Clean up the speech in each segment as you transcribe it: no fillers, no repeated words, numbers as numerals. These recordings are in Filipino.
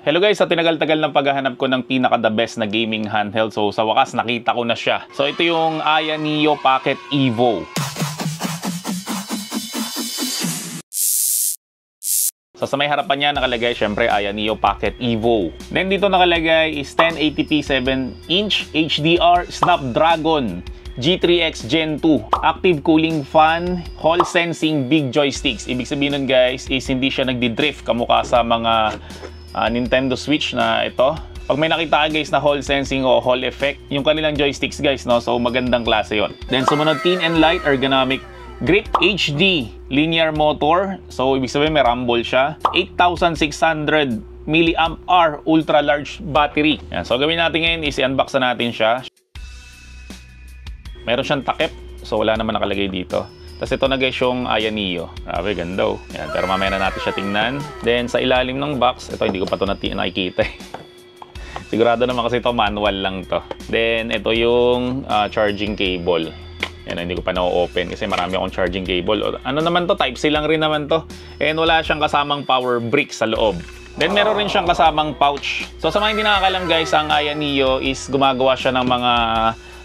Hello guys, sa tinagal-tagal ng paghahanap ko ng pinaka-the best na gaming handheld. So sa wakas, nakita ko na siya. So ito yung Aya Neo Pocket Evo. So sa may harapan niya nakalagay syempre Aya Neo Pocket Evo. Then dito nakalagay is 1080p 7-inch HDR Snapdragon G3X Gen 2, active cooling fan, hall sensing big joysticks. Ibig sabihin nun guys is hindi siya nagdi-drift kamukha sa mga Nintendo Switch na ito. Pag may nakita ka guys na hall sensing o hall effect, yung kanilang joysticks guys, no? So magandang klase yon. Then sumunod, thin and light ergonomic grip, HD linear motor. So ibig sabihin may rumble siya. 8,600 mAh ultra large battery. Yan. So gawin natin ngayon is i-unbox na natin siya. Meron siyang takip, so wala naman nakalagay dito. Tapos ito na guys yung Aya Neo. Grabe, ganda oh. Yan, pero mamaya na natin siya tingnan. Then sa ilalim ng box, ito hindi ko pa ito nakikita. Sigurado naman kasi ito manual lang to. Then ito yung charging cable. Yan, hindi ko pa na-open kasi marami akong charging cable. Ano naman to? Type C lang rin naman to. And wala siyang kasamang power brick sa loob. Then meron rin siyang kasamang pouch. So sa mga hindi nakakalam guys, ang Aya Neo is gumagawa siya ng mga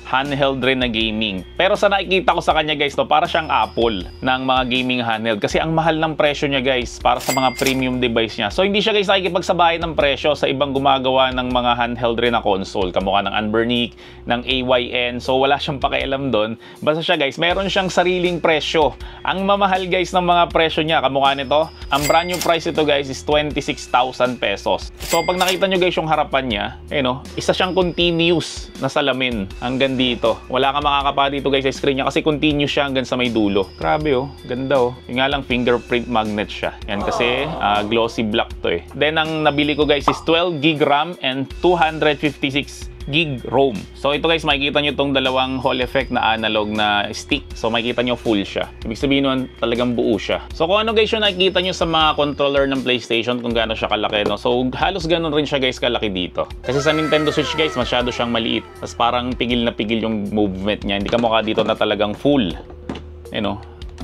handheld rin na gaming. Pero sa nakikita ko sa kanya guys, to para siyang Apple ng mga gaming handheld. Kasi ang mahal ng presyo niya guys para sa mga premium device niya. So hindi siya guys nakikipagsabayan ng presyo sa ibang gumagawa ng mga handheld rin na console. Kamukha ng Anbernic, ng AYN. So wala siyang pakialam doon. Basta siya guys, meron siyang sariling presyo. Ang mamahal guys ng mga presyo niya, kamukha nito, ang brand new price ito guys is 26,000 pesos. So pag nakita nyo guys yung harapan niya, isa siyang continuous na salamin hanggang dito. Wala kang makakapa dito guys sa screen niya kasi continuous siya hanggang sa may dulo. Grabe oh, ganda oh. Yung nga lang fingerprint magnet siya. Yan kasi glossy black to eh. Then ang nabili ko guys is 12 GB RAM and 256 GB ROM. So ito guys, makikita nyo itong dalawang Hall effect na analog na stick. So makikita nyo full siya. Ibig sabihin nun, talagang buo siya. So kung ano guys yung nakikita nyo sa mga controller ng PlayStation, kung gaano siya kalaki, no? So halos ganun rin siya guys kalaki dito. Kasi sa Nintendo Switch guys, masyado siyang maliit. Tapos parang pigil na pigil yung movement niya. Hindi ka mukha dito na talagang full. Ang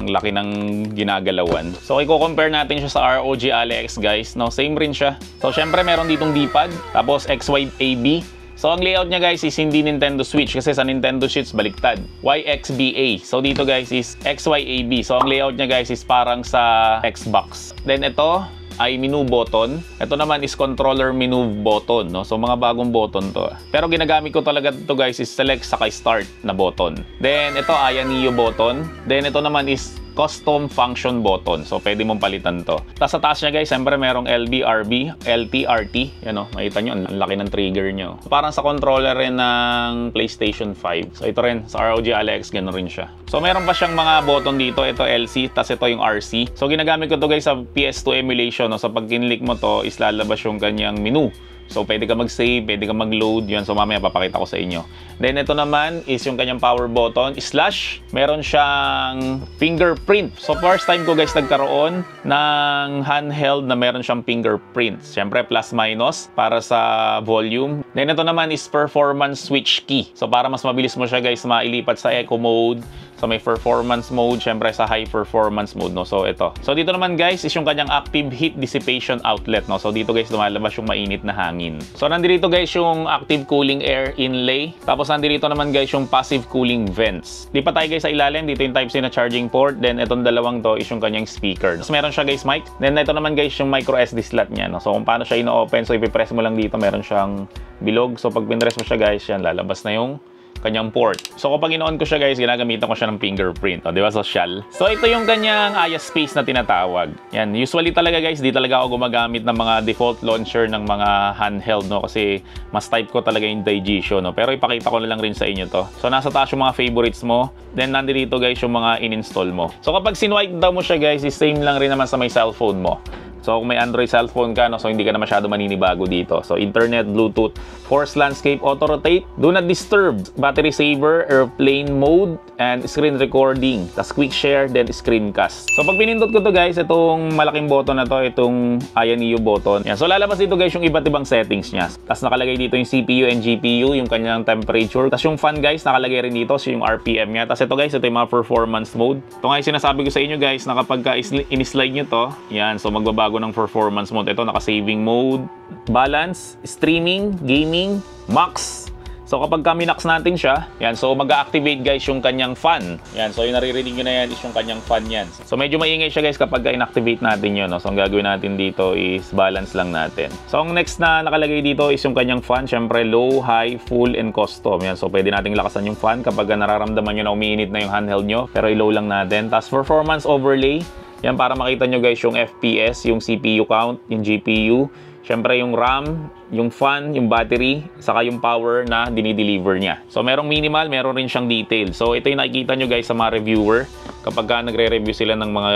laki ng ginagalawan. So i-compare natin siya sa ROG Ally X guys. No, same rin siya. So syempre meron ditong D-pad, tapos XYAB. So ang layout niya guys is hindi Nintendo Switch kasi sa Nintendo Switch baliktad. YXBA. So dito guys is XYAB. So ang layout niya guys is parang sa Xbox. Then ito ay menu button. Ito naman is controller menu button, no? So mga bagong button to. Pero ginagamit ko talaga ito guys is select saka start na button. Then ito Aya Neo button. Then ito naman is custom function button. So pwede mong palitan to. Tapos sa taas niya guys, siyempre merong LB, RB, LT, RT. Yan o, makita nyo, ang laki ng trigger nyo. Parang sa controller rin ng PlayStation 5. So ito rin, sa ROG Ally X, gano'n rin siya. So meron pa siyang mga button dito. Ito LC, tapos ito yung RC. So ginagamit ko to guys sa PS2 emulation. No? So pag kinlik mo to, is lalabas yung kanyang menu. So pwede ka mag-save, pwede ka mag-load, yun. So mamaya papakita ko sa inyo. Then ito naman is yung kanyang power button, slash, meron siyang fingerprint. So first time ko guys nagkaroon ng handheld na meron siyang fingerprint. Siyempre plus minus para sa volume. Then ito naman is performance switch key. So para mas mabilis mo siya guys mailipat sa eco mode. So may performance mode, syempre sa high performance mode, no. So ito. So dito naman guys is yung kanyang active heat dissipation outlet, no. So dito guys lumalabas yung mainit na hangin. So nandito guys yung active cooling air inlay. Tapos nandito naman guys yung passive cooling vents. Di pa tayo guys sa ilalim, dito yung Type-C na charging port. Then itong dalawang to is yung kanyang speaker. Tapos meron siya guys mic. Then ito naman guys yung micro SD slot niya, no. So kung paano siya ino-open, so ipipress mo lang dito, meron siyang bilog. So pag pinress mo siya guys, yan lalabas na yung kanyang port. So kapag in-on ko siya guys, ginagamitan ko siya ng fingerprint. O, di ba? Social. So ito yung kanyang Aya Space na tinatawag. Yan. Usually talaga guys, di talaga ako gumagamit ng mga default launcher ng mga handheld, no? Kasi mas type ko talaga yung Digision, no? Pero ipakita ko na lang rin sa inyo to. So nasa taas yung mga favorites mo. Then nandito guys yung mga in-install mo. So kapag sinwipe daw mo siya guys, is same lang rin naman sa may cellphone mo. So kung may Android cellphone ka, no, so hindi ka na masyado maninibago dito. So internet, Bluetooth, force landscape, auto rotate, do not disturb, battery saver, airplane mode, and screen recording. Tapos quick share, then screencast. So pag pinindot ko to guys, itong malaking button na to, itong Aya Neo button. Yan. So lalabas dito guys yung iba't ibang settings niya. Tapos nakalagay dito yung CPU and GPU, yung kanyang temperature. Tapos yung fan guys, nakalagay rin dito, so yung RPM niya. Tapos ito guys, ito yung mga performance mode. Ito nga yung sinasabi ko sa inyo guys, na kapag in-slide nyo to, yan, so magbabago pagbabago ng performance mode. Ito, naka-saving mode, balance, streaming, gaming, max. So kapag minax natin siya, yan, so mag-activate guys yung kanyang fan. Yan, so yung naririnig nyo na yan is yung kanyang fan yan. So medyo maingay siya guys kapag inactivate natin yun. No? So ang gagawin natin dito is balance lang natin. So ang next na nakalagay dito is yung kanyang fan. Syempre low, high, full, and custom. Yan, so pwede nating lakasan yung fan kapag nararamdaman nyo na umiinit na yung handheld nyo. Pero i-low lang natin. Tapos performance overlay. Yan, para makita nyo guys yung FPS, yung CPU count, yung GPU. Syempre yung RAM, yung fan, yung battery, saka yung power na dinideliver niya. So merong minimal, meron rin siyang detail. So ito yung nakikita nyo guys sa mga reviewer kapag nagre-review sila ng mga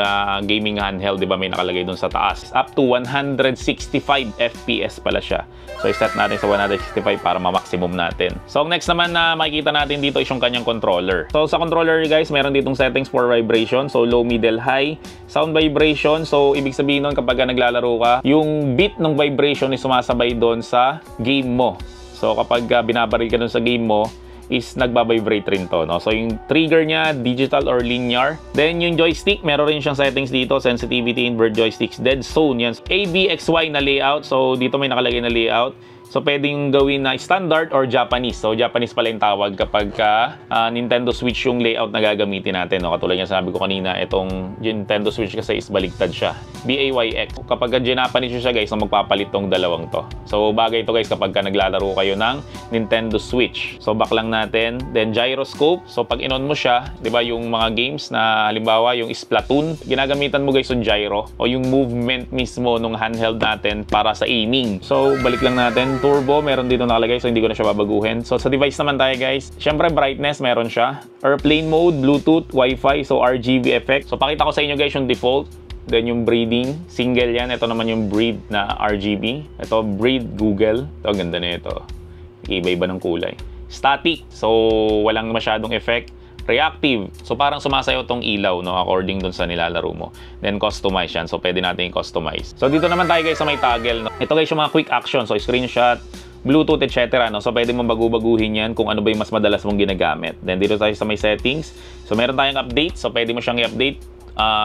gaming handheld, di ba may nakalagay dun sa taas. Up to 165 FPS pala siya. So i-set natin sa 165 para ma-maximum natin. So ang next naman na makikita natin dito is yung kanyang controller. So sa controller guys, meron ditong settings for vibration. So low, middle, high, sound vibration. So ibig sabihin nun kapag naglalaro ka, yung beat ng vibration is sumasabay doon sa game mo. So kapag binabaril ka dun sa game mo, is nagbabibrate rin to, no? So yung trigger niya, digital or linear. Then yung joystick, meron rin siyang settings dito, sensitivity, invert joysticks, dead zone, yan. ABXY na layout, so dito may nakalagay na layout. So pwedeng gawin na standard or Japanese. So Japanese pala yung tawag kapag Nintendo Switch yung layout na gagamitin natin, no? Katulad yung sabi ko kanina, itong Nintendo Switch kasi is baligtad siya. BAYX. Kapag Japanese siya guys, so magpapalit tong dalawang to. So bagay to guys kapag naglalaro kayo ng Nintendo Switch. So back lang natin. Then gyroscope. So pag in-on mo siya, di ba yung mga games na halimbawa yung Splatoon, ginagamitan mo guys yung gyro o yung movement mismo ng handheld natin para sa aiming. So balik lang natin. Turbo, meron dito nakalagay, so hindi ko na siya babaguhin. So sa device naman tayo guys, syempre brightness meron siya, airplane mode, Bluetooth, Wi-Fi, so RGB effect. So pakita ko sa inyo guys yung default, then yung breathing, single yan. Ito naman yung breathe na RGB. Ito breathe Google. Ito ganda na ito. Iba-iba ng kulay. Static, so walang masyadong effect. Reactive, so parang sumasayaw tong ilaw, no, according dun sa nilalaro mo. Then customize yan, so pwede natin i-customize. So dito naman tayo guys sa may toggle, no? Ito guys yung mga quick action, so screenshot, Bluetooth, etc. No? So pwede mong bagu-baguhin yan kung ano ba yung mas madalas mong ginagamit. Then dito tayo sa may settings, so meron tayong update, so pwede mo siyang i-update.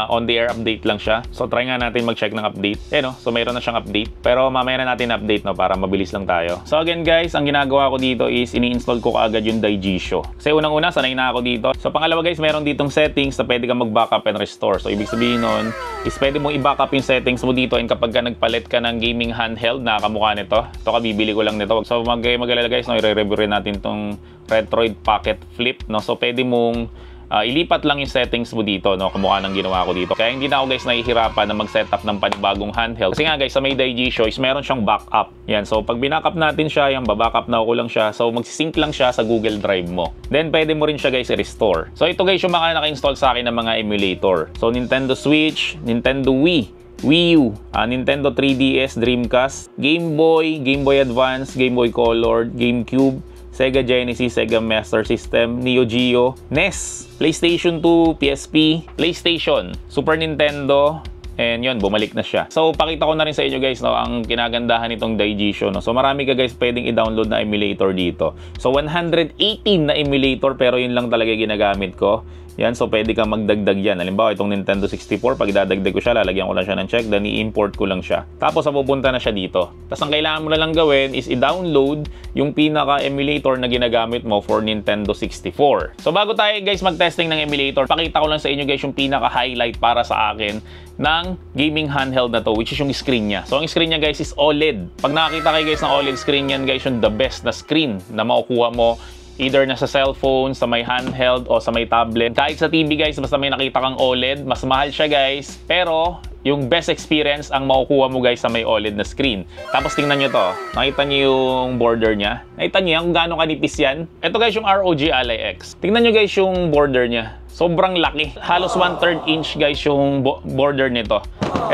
On the air update lang siya. So try nga natin mag-check ng update. No? So mayroon na siyang update. Pero mamaya na natin update, no, para mabilis lang tayo. So again guys, ang ginagawa ko dito is ini-install ko kaagad yung Daijisho. Kasi unang-una, sanay na ako dito. So pangalawa guys, meron ditong settings na pwede kang mag-backup and restore. So ibig sabihin nun is pwede mong i-backup yung settings mo dito and kapag nagpalit ka ng gaming handheld na kamukha nito, ito kabibili ko lang nito. So mag-alala guys, no, i-review rin natin tong Retroid Pocket Flip, no? So pwede mong ilipat lang yung settings mo dito, no, kumukha ng ginawa ko dito. Kaya hindi na ako guys nahihirapan na mag-setup ng panibagong handheld. Kasi nga guys, sa may Daijisho is meron siyang backup. Yan, so pag binackup natin siya, yan, babackup na ako lang siya. So magsisync lang siya sa Google Drive mo. Then pwede mo rin siya guys i-restore. So ito guys yung mga naka-install sa akin ng mga emulator. So Nintendo Switch, Nintendo Wii, Wii U, Nintendo 3DS, Dreamcast, Game Boy, Game Boy Advance, Game Boy Color, GameCube, Sega Genesis, Sega Master System, Neo Geo, NES, PlayStation 2, PSP, PlayStation, Super Nintendo, and yun, bumalik na siya. So, pakita ko na rin sa inyo guys, no, ang kinagandahan nitong Daijisho, no. So, marami ka guys pwedeng i-download na emulator dito. So, 118 na emulator pero yun lang talaga ginagamit ko. Yan, so pwede kang magdagdag yan. Halimbawa, itong Nintendo 64, pag idadagdag ko siya, lalagyan ko lang siya ng check, then i-import ko lang siya. Tapos, mapupunta na siya dito. Tapos, ang kailangan mo na lang gawin is i-download yung pinaka-emulator na ginagamit mo for Nintendo 64. So, bago tayo guys mag-testing ng emulator, pakita ko lang sa inyo guys yung pinaka-highlight para sa akin ng gaming handheld na to, which is yung screen niya. So, ang screen niya guys is OLED. Pag nakakita kayo guys ng OLED screen yan guys, yung the best na screen na makukuha mo either na sa cellphone, sa may handheld, o sa may tablet. Kahit sa TV guys, basta may nakita kang OLED, mas mahal siya guys. Pero, yung best experience ang makukuha mo guys sa may OLED na screen. Tapos tingnan nyo to. Nakita nyo yung border niya. Nakita nyo yan kung gaano kanipis yan. Ito guys yung ROG Ally X. Tingnan nyo guys yung border niya. Sobrang laki. Halos 1/3 inch guys yung border nito.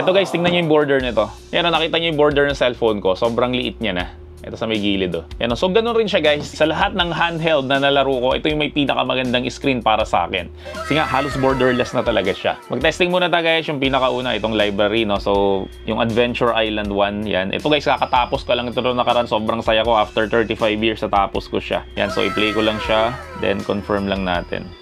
Ito guys, tingnan nyo yung border nito. Yan, nakita nyo yung border ng cellphone ko. Sobrang liit niya na. Ito sa may gilid, oh. Yan, so ganun rin siya guys. Sa lahat ng handheld na nalaro ko, ito yung may pinakamagandang screen para sa akin. Kasi nga, halos borderless na talaga siya. Mag-testing muna tayo guys, yung pinakauna, itong library, no? So, yung Adventure Island 1, yan. Ito guys, kakatapos ko lang ito na nakaraan. Sobrang saya ko. After 35 years, natapos ko siya. Yan, so i-play ko lang siya. Then, confirm lang natin.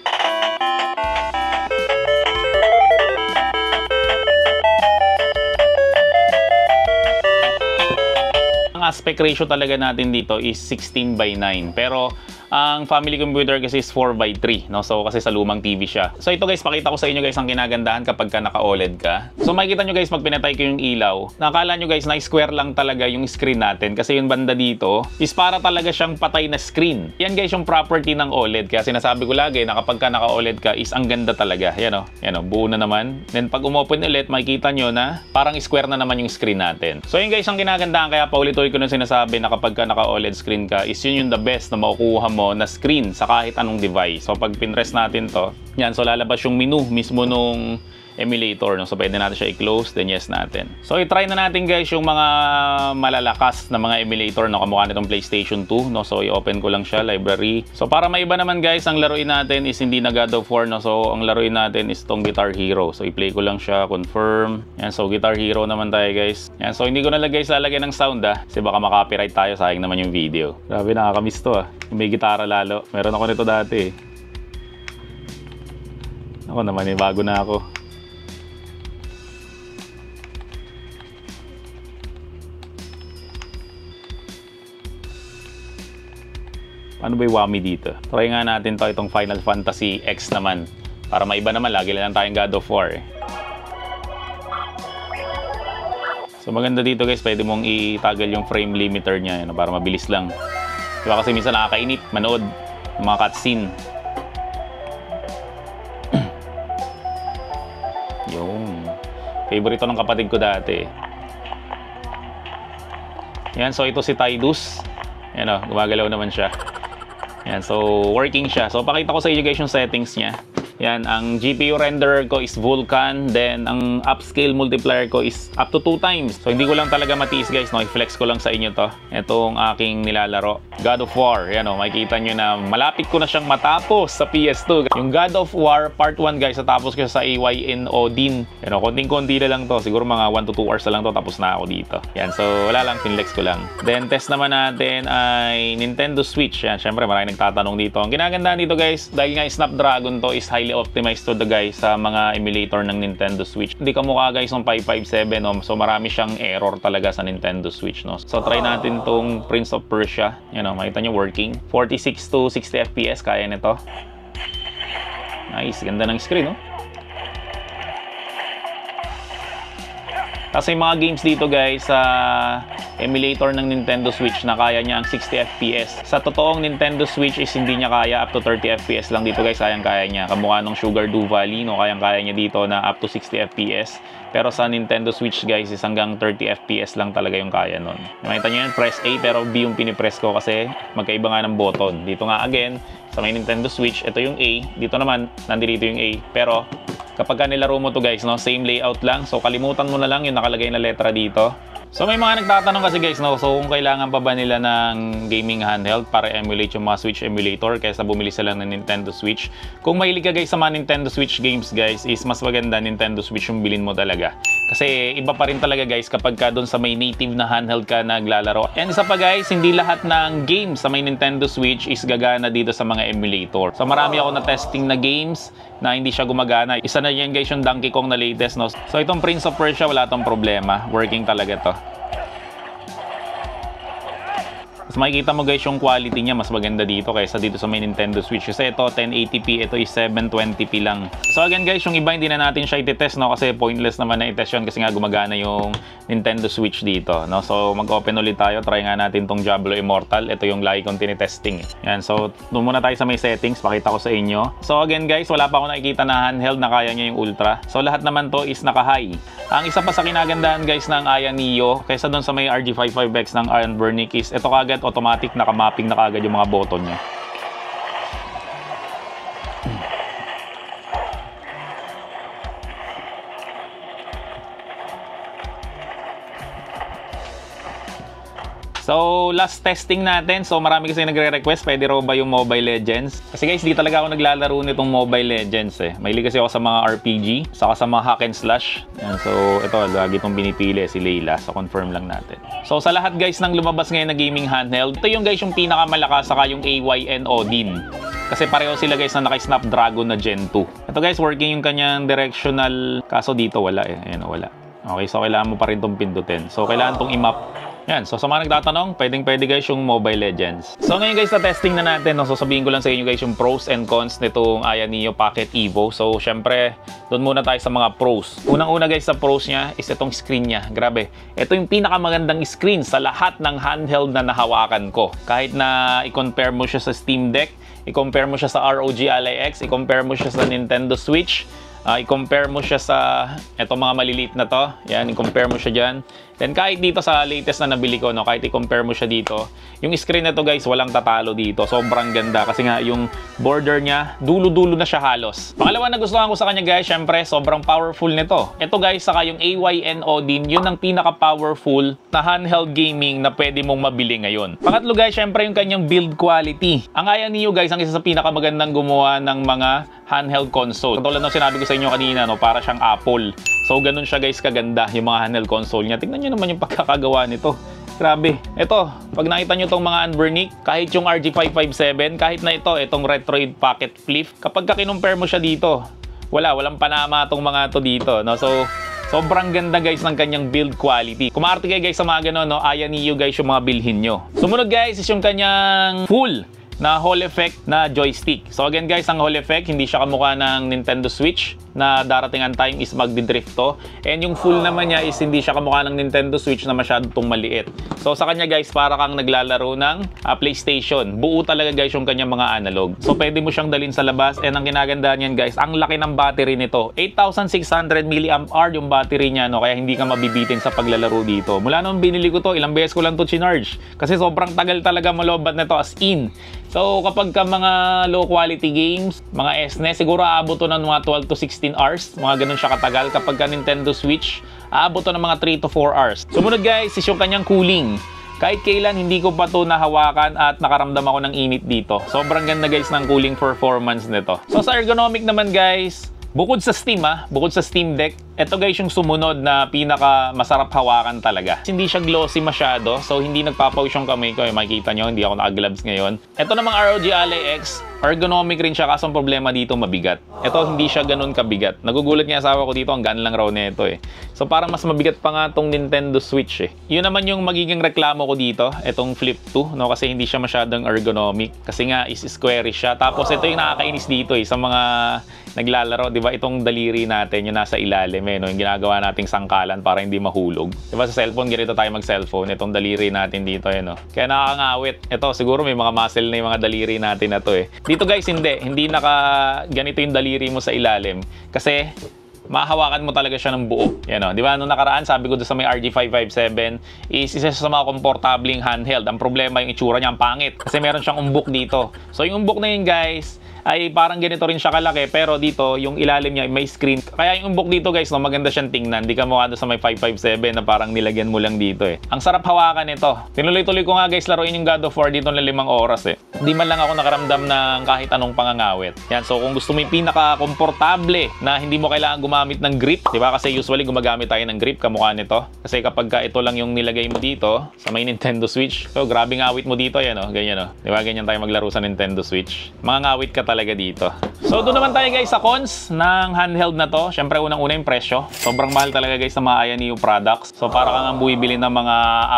aspect ratio talaga natin dito is 16:9. Pero ang family computer kasi is 4:3, no? So kasi sa lumang TV siya. So ito guys, pakita ko sa inyo guys ang kinagandahan kapag ka naka-OLED ka. So makikita nyo guys, pag pinatay ko yung ilaw, nakakala nyo guys na square lang talaga yung screen natin kasi yung banda dito is para talaga siyang patay na screen. Yan guys yung property ng OLED. Kaya sinasabi ko lagi na kapag ka naka-OLED ka is ang ganda talaga. Yan o, buo na naman. Then pag umopen ulit, makikita nyo na parang square na naman yung screen natin. So yun guys ang kinagandahan, kaya paulit-ulit ko na sinasabi na kapag ka naka-OLED screen ka is yun yung the best na makukuha mo na screen sa kahit anong device. So pag pinress natin to, yan, so lalabas yung menu mismo nung emulator, no? So pwede natin siya i-close, then yes natin. So i-try na natin guys yung mga malalakas na mga emulator na kamukha nitong PlayStation 2, no? So i-open ko lang siya, library. So para maiba naman guys, ang laruin natin is hindi na God of War, no? So ang laruin natin is tong Guitar Hero. So i-play ko lang siya, confirm. Yan, so Guitar Hero naman tayo guys. Yan, so hindi ko na guys lalagay ng sound kasi baka makapiright tayo, sayang naman yung video. Grabe, nakakamiss to May gitara lalo. Meron ako nito dati Ako naman bago na ako. Ano ba yung wami dito? Try nga natin to, itong Final Fantasy X naman. Para maiba naman, lagi lang tayong God of War So maganda dito guys, pwede mong i-toggle yung frame limiter niya para mabilis lang. Diba kasi minsan nakakainip manood ng mga cutscene. Yung favorite ng kapatid ko dati. Yan, so ito si Tidus. Yan gumagalaw naman siya. Yan, so working siya. So pakita ko sa inyo guys yung settings niya. Yan, ang GPU renderer ko is Vulkan, then ang upscale multiplier ko is up to 2 times. So hindi ko lang talaga matiis guys, no? I-flex ko lang sa inyo to. Itong aking nilalaro, God of War. Yan makikita nyo na malapit ko na siyang matapos sa PS2. Yung God of War Part 1 guys, natapos ko sa AYN Odin. Yan konting-konti na lang to. Siguro mga 1 to 2 hours na lang to, tapos na ako dito. Yan, so wala lang, finlex ko lang. Then test naman natin ay Nintendo Switch. Yan, syempre maraming nagtatanong dito. Ang ginagandaan dito guys, dahil nga Snapdragon to is highly optimized to the guys sa mga emulator ng Nintendo Switch. Hindi kamukha guys ng 557, no? So marami siyang error talaga sa Nintendo Switch, no? So try natin tong Prince of Persia. Yan makita nyo working. 46 to 60 FPS kaya nito. Nice, ganda ng screen, no? Kasi mga games dito guys sa emulator ng Nintendo Switch na kaya niya ang 60 FPS. Sa totoong Nintendo Switch is hindi niya kaya, up to 30 FPS lang dito guys, kaya niya. Kamukha ng Sugar Do Valley, no? Kaya niya dito na up to 60 FPS. Pero sa Nintendo Switch guys is hanggang 30 FPS lang talaga yung kaya nun. Nakita niyo yan, press A, pero B yung pinipress ko kasi magkaiba nga ng button. Dito nga again, sa may Nintendo Switch, ito yung A. Dito naman, nandito yung A. Pero kapag nilaro mo to guys, no, same layout lang. So kalimutan mo na lang yung nakalagay na letra dito. So may mga nagtatanong kasi guys, no, so kung kailangan pa ba nila ng gaming handheld para emulate yung mga Switch emulator kaysa bumili sila ng Nintendo Switch. Kung mahilig ka guys sa mga Nintendo Switch games guys, is mas maganda Nintendo Switch yung bilhin mo talaga. Kasi iba pa rin talaga guys kapag ka doon sa may native na handheld ka naglalaro. And isa pa guys, hindi lahat ng games sa may Nintendo Switch is gagana dito sa mga emulator. So marami ako na testing na games na hindi siya gumagana. Isa na yan guys yung Donkey Kong na latest, no? So itong Prince of Persia, wala tong problema. Working talaga to. Mas makikita mo guys yung quality niya, mas maganda dito kaysa dito sa may Nintendo Switch. Kasi ito 1080p, ito is 720p lang. So again guys, yung iba hindi na natin siya i-test, no? Kasi pointless naman na i-test yun kasi nga gumagana yung Nintendo Switch dito, no? So mag-open ulit tayo, try nga natin tong Diablo Immortal. Ito yung lagi kong tinitesting. Yan, so doon muna tayo sa may settings, pakita ko sa inyo. So again guys, wala pa ako nakikita na handheld na kaya niya yung Ultra. So lahat naman to is naka-high. Ang isa pa sa kinagandahan guys ng Aya Neo, kaysa doon sa may RG55X ng Iron Burnick is ito kagad automatic nakamapping na kagad yung mga button niya. So, last testing natin. So, marami kasi nagre-request, pwede raw ba yung Mobile Legends? Kasi guys, di talaga ako naglalaro nitong Mobile Legends Mahilig kasi ako sa mga RPG, saka sa mga hack and slash. Yan, so, ito, lagi itong binipili, si Layla. So, confirm lang natin. So, sa lahat guys ng lumabas ngayon na gaming handheld, ito yung guys yung pinakamalakas, saka yung AYN Odin. Kasi pareho sila guys na naka-Snapdragon na Gen 2. Ito guys, working yung kanyang directional, kaso dito wala Ayan, wala. Okay, so kailangan mo pa rin itong pindutin. So, kailangan itong i-map Yan, so sa mga nagtatanong, pwede guys yung Mobile Legends. So ngayon guys, na-testing na natin, no? So sabihin ko lang sa inyo guys yung pros and cons nitong Aya Neo Pocket Evo. So syempre, doon muna tayo sa mga pros. Unang-una guys sa pros niya is itong screen niya. Grabe, ito yung pinakamagandang screen sa lahat ng handheld na nahawakan ko. Kahit na i-compare mo siya sa Steam Deck, i-compare mo siya sa ROG Ally X, i-compare mo siya sa Nintendo Switch, i-compare mo siya sa etong mga maliliit na to. Yan, i-compare mo siya dyan. Then kahit dito sa latest na nabili ko, no, kahit i-compare mo siya dito, yung screen na to guys, walang tatalo dito. Sobrang ganda kasi nga yung border niya, dulo-dulo na siya halos. Pangalawa na gustuhan ko sa kanya guys, syempre sobrang powerful nito. Ito guys, saka yung AYNO din, yun ang pinaka-powerful na handheld gaming na pwede mong mabili ngayon. Pangatlo guys, syempre yung kanyang build quality. Ang Aya Neo guys, ang isa sa pinakamagandang gumawa ng mga handheld console. Katulad ng sinabi ko sa inyo kanina, no, para siyang Apple. So ganun siya guys kaganda yung mga handheld console niya. Tingnan nyo naman yung pagkakagawa nito. Grabe. Ito, pag nakita nyo itong mga Anbernic, kahit yung RG557, kahit na itong Retroid Pocket Flip, kapag kinumpare mo siya dito, walang panama itong mga to dito. No? So, sobrang ganda guys ng kanyang build quality. Kumarte kayo guys sa mga ganun, no? Aya Neo guys yung mga bilhin nyo. Sumunod guys is yung kanyang full na Hall Effect na joystick. So again guys, ang Hall Effect, hindi siya kamukha ng Nintendo Switch na darating ang time is magdi-drift to. And yung full naman niya is hindi siya kamukha ng Nintendo Switch na masyadong maliit. So sa kanya guys, para kang naglalaro ng PlayStation. Buo talaga guys yung kanyang mga analog. So pwede mo siyang dalhin sa labas. And ang kinagandaan niyan guys, ang laki ng battery nito. 8,600 mAh yung battery niya, no? Kaya hindi ka mabibitin sa paglalaro dito. Mula nung binili ko to, ilang beses ko lang to chinarge. Kasi sobrang tagal talaga malobat nito as in. So kapag ka mga low quality games, mga SNES, siguro aabot to ng mga 12 to 16 hours. Mga ganun siya katagal. Kapag ka Nintendo Switch, aabot to ng mga 3 to 4 hours. Sumunod guys is yung kanyang cooling. Kahit kailan hindi ko pa to nahawakan at nakaramdam ako ng init dito. Sobrang ganda guys ng cooling performance nito. So sa ergonomic naman guys, bukod sa Steam Deck, ito guys yung sumunod na pinaka masarap hawakan talaga. Hindi siya glossy masyado, so hindi nagpapawis yung kamay ko. Makikita nyo, hindi ako naka-gloves ngayon. Ito namang ROG Ally X, ergonomic rin siya, kaso ang problema dito mabigat. Ito hindi siya ganun kabigat. Nagugulat nga asawa ko dito, ang gaan lang raw nito eh. So parang mas mabigat pa nga tong Nintendo Switch eh. Yun naman yung magiging reklamo ko dito, itong Flip 2, no? Kasi hindi siya masyadong ergonomic. Kasi nga is squarish siya. Tapos ito yung nakakainis dito eh, sa mga naglalaro, di ba? Itong daliri natin, yung nasa ilalim. No? Yung ginagawa nating sangkalan para hindi mahulog. Diba sa cellphone, ganito tayo mag-cellphone. Itong daliri natin dito, no? Kaya nakakangawit. Ito, siguro may mga muscle na yung mga daliri natin na to eh. Dito guys, hindi ganito yung daliri mo sa ilalim. Kasi mahawakan mo talaga siya ng buo. Yan o. Di ba? Nung nakaraan, sabi ko doon sa may RG557 is isa sa mga komportabling handheld. Ang problema, yung itsura niya, ang pangit. Kasi meron siyang umbok dito. So yung umbok na yun guys, ay parang ganito rin siya kalaki, pero dito yung ilalim niya may screen. Kaya yung umbok dito guys, no, maganda siyang tingnan. Di ka mukha doon sa may 557 na parang nilagyan mo lang dito eh. Ang sarap hawakan nito. Tinuloy-tuloy ko nga guys laruin yung God of War dito ng 5 oras eh. Di man lang ako nakaramdam ng kahit anong pangangawit. Yan, so kung gusto mo yung pinaka-komportable na hindi mo kailangan gumamit ng grip, di ba? Kasi usually gumagamit tayo ng grip kamukha nito. Kasi kapag ito lang yung nilagay mo dito sa may Nintendo Switch, so grabe ngawit mo dito, yan oh, ganyan oh. Di ba? Ganyan tayo maglaro sa Nintendo Switch. Mga ngawit ka talaga dito. So doon naman tayo guys sa cons ng handheld na to. Syempre unang-una yung presyo. Sobrang mahal talaga guys sa mga Aya Neo products. So para kang bumibili ng mga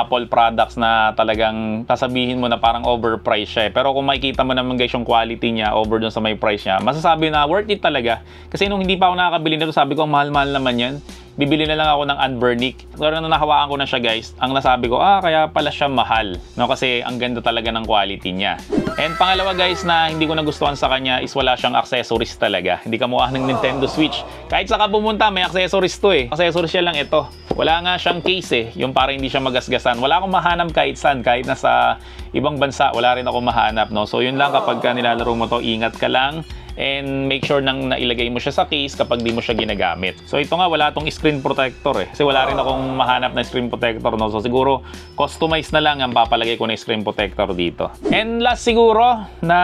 Apple products na talagang sasabihin mo na parang overpriced siya eh. Pero kung makikita mo naman guys yung quality niya over doon sa may price niya, masasabi na worth it talaga. Kasi nung hindi pa ako nakakabili nito, sabi ko mahal-mahal naman yan. Bibili na lang ako ng Anbernic. Pero nung nahawakan ko na siya guys, ang nasabi ko, kaya pala siya mahal. No, kasi ang ganda talaga ng quality niya. And pangalawa guys na hindi ko nagustuhan sa kanya is wala siyang accessories talaga. Hindi kamukha ng Nintendo Switch. Kahit saka pumunta, may accessories to eh. Accessories siya lang ito. Wala nga siyang case eh. Yung para hindi siya magasgasan. Wala akong mahanap kahit saan. Kahit nasa ibang bansa, wala rin ako mahanap. No? So yun lang, kapag nilalaro mo to, ingat ka lang. And make sure nang nailagay mo siya sa case kapag di mo siya ginagamit. So ito nga, wala tong screen protector eh. Kasi wala rin akong mahanap na screen protector, no? So siguro customize na lang ang papalagay ko na screen protector dito. And last siguro na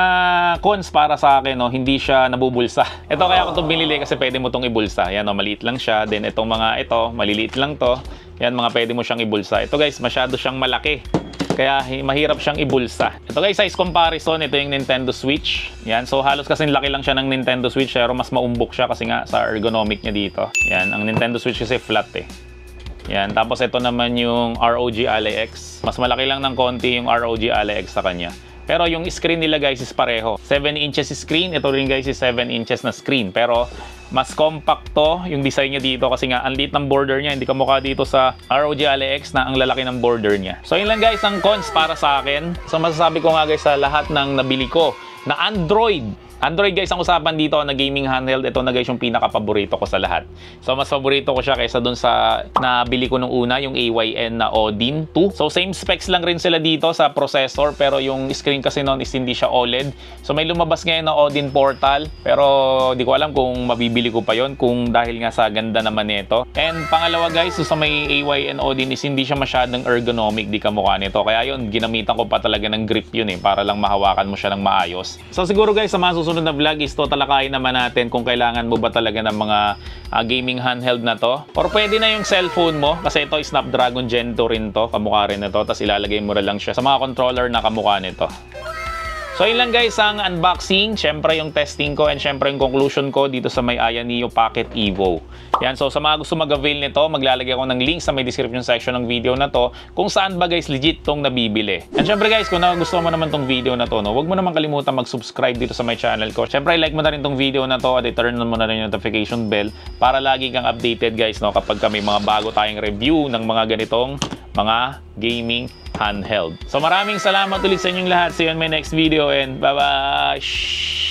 cons para sa akin, no, hindi siya nabubulsa. Ito kaya ako itong binili kasi pwede mo itong ibulsa. Yan, no, maliit lang siya. Then itong mga ito, maliliit lang to. Yan, mga pwede mo siyang ibulsa. Ito guys, masyado siyang malaki. Kaya mahirap siyang ibulsa. Ito guys, size comparison, ito yung Nintendo Switch. Yan, so halos kasing laki lang siya ng Nintendo Switch, pero mas maumbok siya kasi nga sa ergonomic niya dito. Yan, ang Nintendo Switch kasi flat eh. Yan, tapos ito naman yung ROG Ally X. Mas malaki lang ng konti yung ROG Ally X sa kanya. Pero yung screen nila guys is pareho. 7 inches screen. Ito rin guys is 7 inches na screen. Pero mas compact to yung design niya dito kasi nga ang liit ng border niya. Hindi kamukha dito sa ROG Ally X na ang lalaki ng border niya. So yun lang guys ang cons para sa akin. So masasabi ko nga guys sa lahat ng nabili ko na Android guys ang usapan dito na gaming handheld. Ito na guys yung pinaka-paborito ko sa lahat. So mas paborito ko siya kaysa dun sa nabili ko nung una, yung AYN na Odin 2. So same specs lang rin sila dito sa processor, pero yung screen kasi noon is hindi siya OLED. So may lumabas ngayon na Odin Portal, pero di ko alam kung mabibili ko pa yon kung dahil nga sa ganda naman nito. And pangalawa guys, so sa may AYN Odin is hindi siya masyadong ergonomic, di kamukha nito. Kaya yun, ginamitan ko pa talaga ng grip yun para lang mahawakan mo siya ng maayos. So siguro guys, sa mga susunod na vlog is to talakayin naman natin kung kailangan mo ba talaga ng mga gaming handheld na to. Or pwede na yung cellphone mo kasi ito Snapdragon Gen 2 rin to, kamukha rin nito. Tapos ilalagay mo na lang siya sa mga controller na kamukha nito. So yun lang guys ang unboxing, syempre yung testing ko and syempre yung conclusion ko dito sa may Aya Neo Pocket Evo. Yan, so sa mga gusto mag-avail nito, maglalagay ako ng link sa may description section ng video na to kung saan ba guys legit tong nabibili. And syempre guys, kung nagustuhan mo naman tong video na to, no, huwag mo naman kalimutan mag-subscribe dito sa my channel ko. Syempre like mo na rin tong video na to at i-turn mo na rin yung notification bell para lagi kang updated guys, no, kapag may mga bago tayong review ng mga ganitong mga gaming handheld. So maraming salamat ulit sa inyong lahat. See you on my next video and bye-bye!